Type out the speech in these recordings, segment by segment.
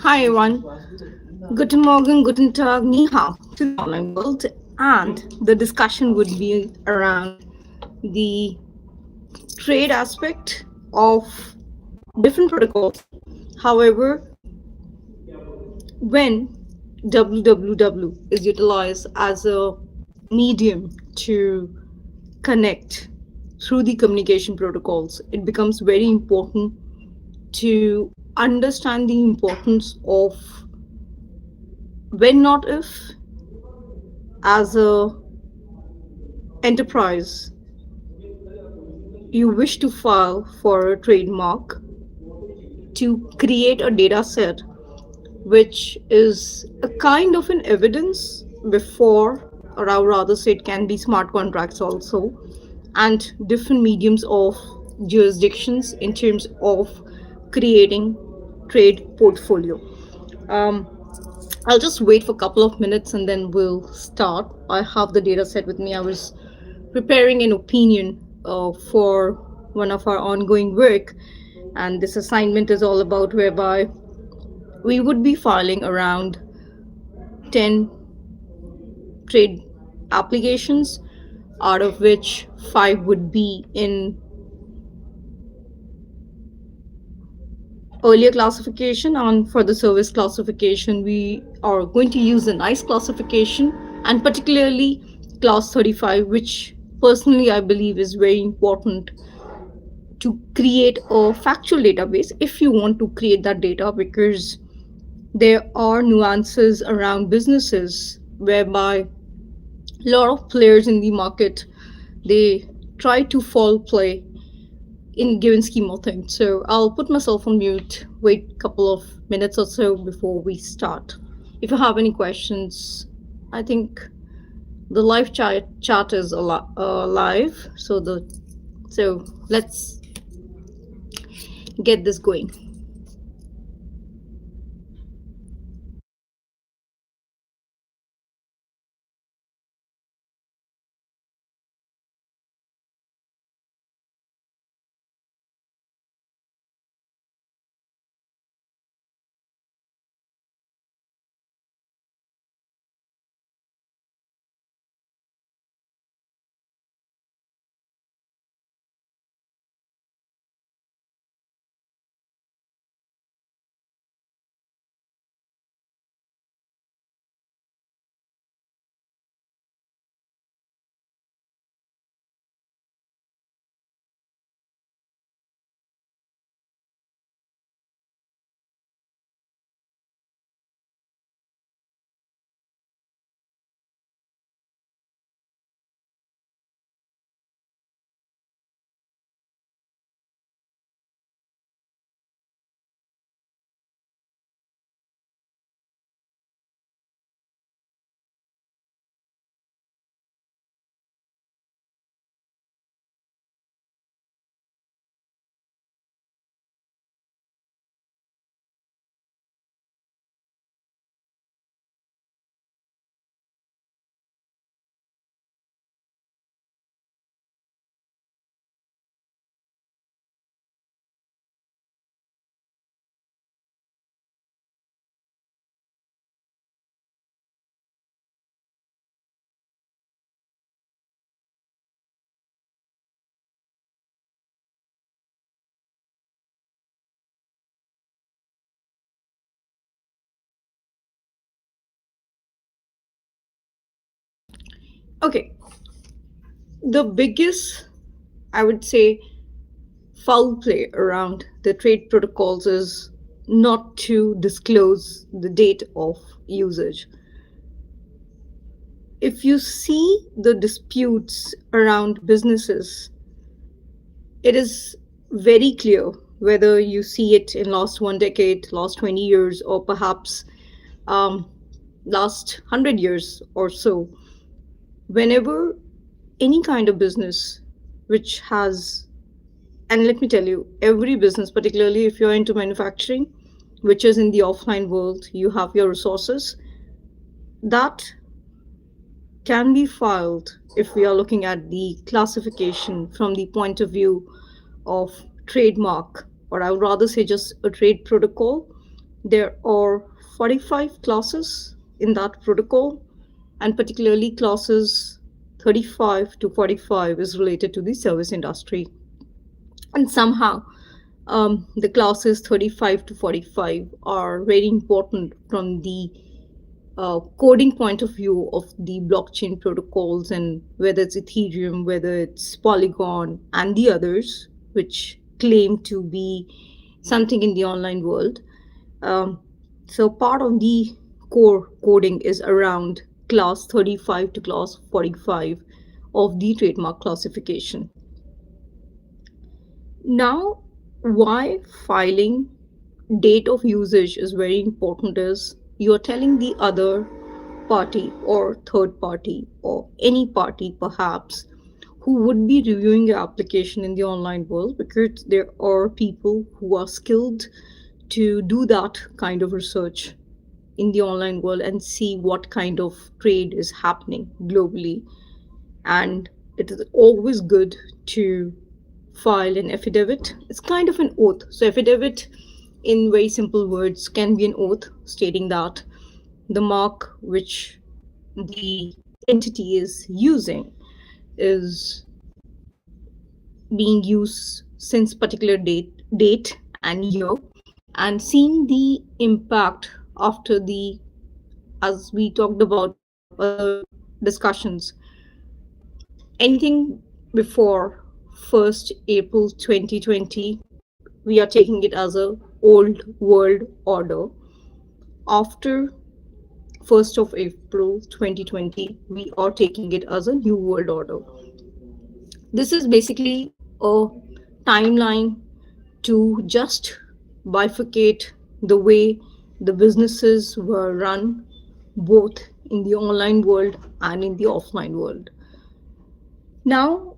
Hi everyone. Guten Morgen, guten Tag, ni hao to the online world. And the discussion would be around the trade aspect of different protocols. However, when www is utilized as a medium to connect through the communication protocols, it becomes very important to understand the importance of when not if as a enterprise you wish to file for a trademark to create a data set which is a kind of an evidence before, or I would rather say it can be smart contracts also, and different mediums of jurisdictions in terms of creating trade portfolio. um, I'll just wait for a couple of minutes and then we'll start. I have the data set with me. I was preparing an opinion for one of our ongoing work, and this assignment is all about whereby we would be filing around 10 trade applications, out of which 5 would be in earlier classification, and for the service classification we are going to use the nice classification, and particularly class 35, which personally I believe is very important to create a factual database if you want to create that data, because there are nuances around businesses whereby a lot of players in the market, they try to fall play in given scheme of things. So I'll put myself on mute, wait a couple of minutes or so before we start. If you have any questions, I think the live chat is live, so let's get this going. Okay, the biggest, I would say, foul play around the trade protocols is not to disclose the date of usage. If you see the disputes around businesses, it is very clear, whether you see it in last 1 decade, last 20 years, or perhaps um, last 100 years or so, whenever any kind of business which has, and let me tell you, every business, particularly if you're into manufacturing, which is in the offline world, you have your resources that can be filed. If we are looking at the classification from the point of view of trademark, or I would rather say just a trade protocol, There are 45 classes in that protocol, and particularly classes 35 to 45 is related to the service industry. And somehow, the classes 35 to 45 are very important from the coding point of view of the blockchain protocols, and whether it's Ethereum, whether it's Polygon, and the others which claim to be something in the online world. Um, so part of the core coding is around class 35 to class 45 of the trademark classification. Now, why filing date of usage is very important is you're telling the other party or third party or any party perhaps who would be reviewing your application in the online world, because there are people who are skilled to do that kind of research in the online world and see what kind of trade is happening globally. And it is always good to file an affidavit. It's kind of an oath. So, affidavit, in very simple words, can be an oath stating that the mark which the entity is using is being used since particular date and year, and seeing the impact after the, as we talked about in other discussions, anything before 1st April 2020, we are taking it as a old world order. After 1st of April 2020, we are taking it as a new world order. This is basically a timeline to just bifurcate the way the businesses were run, both in the online world and in the offline world. Now,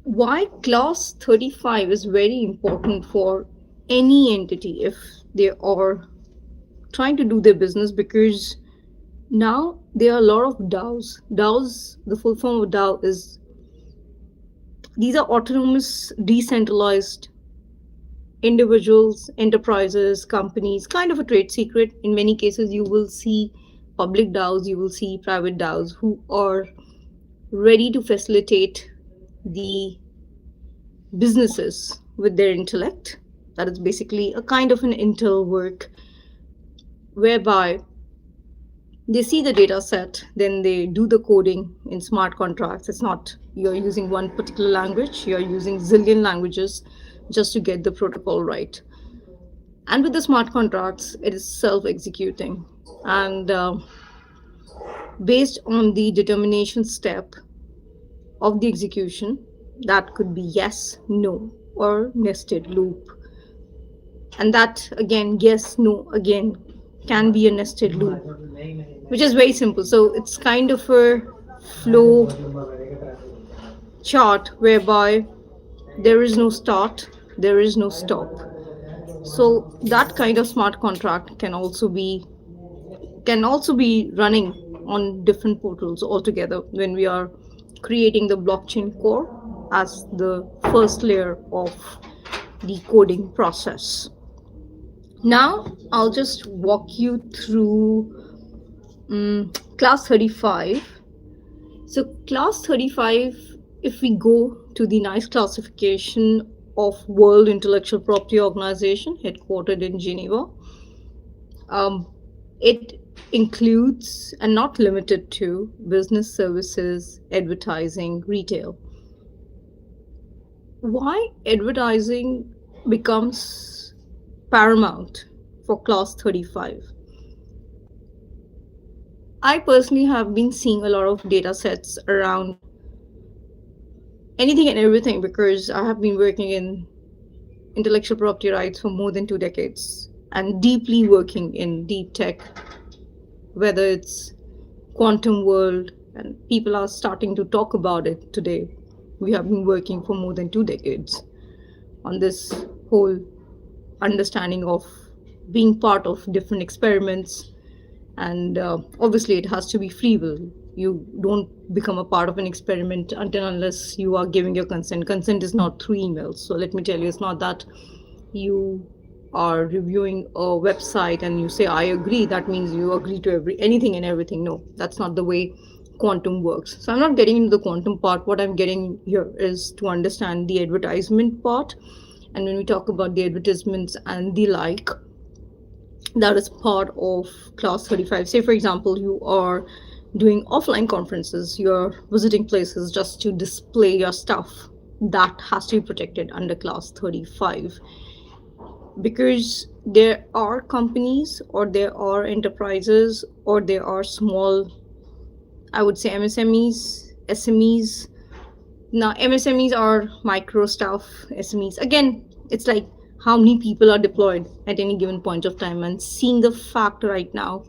why class 35 is very important for any entity if they are trying to do their business, because now there are a lot of DAOs. DAOs, the full form of DAO is, these are autonomous, decentralized individuals, enterprises, companies, kind of a trade secret. In many cases, you will see public DAOs, you will see private DAOs who are ready to facilitate the businesses with their intellect. That is basically a kind of an intel work whereby they see the data set, then they do the coding in smart contracts. It's not you're using one particular language, you're using zillion languages just to get the protocol right. And with the smart contracts, it is self-executing. And based on the determination step of the execution, that could be yes, no, or nested loop. And that again, yes, no, again, can be a nested loop, which is very simple. So it's kind of a flow chart whereby there is no start, there is no stop. So that kind of smart contract can also be running on different portals altogether when we are creating the blockchain core as the first layer of the coding process. Now I'll just walk you through class 35. So class 35, if we go to the NICE classification of World Intellectual Property Organization headquartered in Geneva, it includes and not limited to business services, advertising, retail. Why advertising becomes paramount for class 35? I personally have been seeing a lot of data sets around anything and everything, because I have been working in intellectual property rights for more than 2 decades and deeply working in deep tech, whether it's quantum world, and people are starting to talk about it today. We have been working for more than 2 decades on this whole understanding of being part of different experiments. And obviously it has to be free will. You don't become a part of an experiment until unless you are giving your consent. Consent is not through emails. So let me tell you, it's not that you are reviewing a website and you say I agree, that means you agree to anything and everything. No, that's not the way quantum works. So I'm not getting into the quantum part. What I'm getting here is to understand the advertisement part. And when we talk about the advertisements and the like, that is part of class 35. Say for example, you are doing offline conferences, you're visiting places just to display your stuff, that has to be protected under class 35, because there are companies or there are enterprises or there are small, I would say SMEs. Now MSMEs are micro stuff, SMEs again, it's like how many people are deployed at any given point of time. And seeing the fact right now,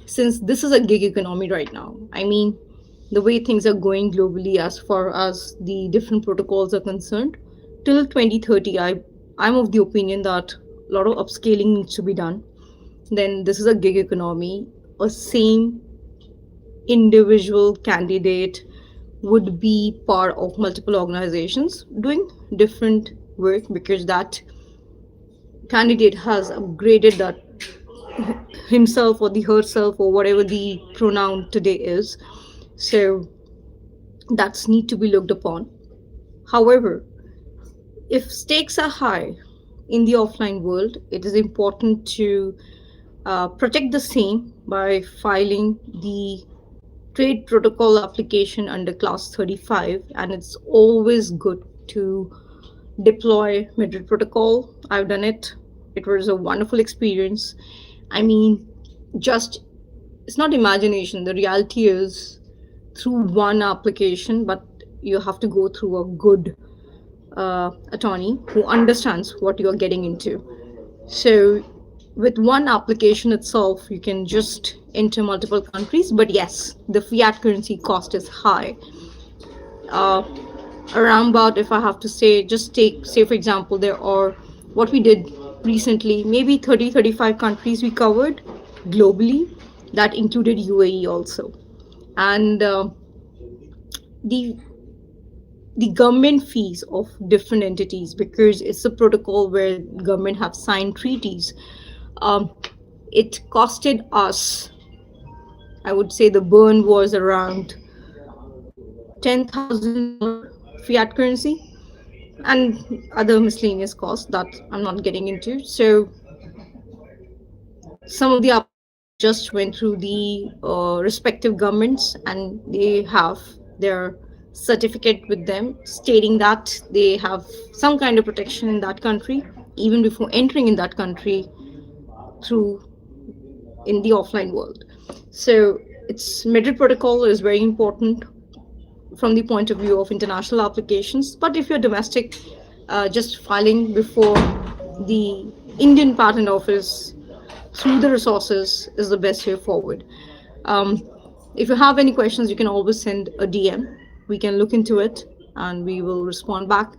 since this is a gig economy right now, I mean, the way things are going globally as far as the different protocols are concerned, till 2030, I'm of the opinion that a lot of upscaling needs to be done. Then this is a gig economy. A same individual candidate would be part of multiple organizations doing different work, because that candidate has upgraded that himself or the herself or whatever the pronoun today is. So that's need to be looked upon. However, if stakes are high in the offline world, it is important to protect the same by filing the trade protocol application under class 35. And it's always good to deploy Madrid protocol. I've done it. It was a wonderful experience. I mean, just, it's not imagination. The reality is through one application, but you have to go through a good attorney who understands what you're getting into. So with one application itself, you can just enter multiple countries. But yes, the fiat currency cost is high. Around about, if I have to say, just take, say for example, there are, what we did recently, maybe 35 countries we covered globally. That included UAE also. And the government fees of different entities, because it's a protocol where government have signed treaties, it costed us, I would say the burn was around $10,000 fiat currency and other miscellaneous costs that I'm not getting into. So some of the applications just went through the respective governments, and they have their certificate with them stating that they have some kind of protection in that country even before entering in that country through in the offline world. So it's Madrid protocol is very important from the point of view of international applications. But if you're domestic, just filing before the Indian Patent Office through the resources is the best way forward. If you have any questions, you can always send a DM. We can look into it and we will respond back.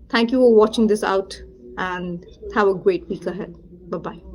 Thank you for watching this out and have a great week ahead. Bye-bye.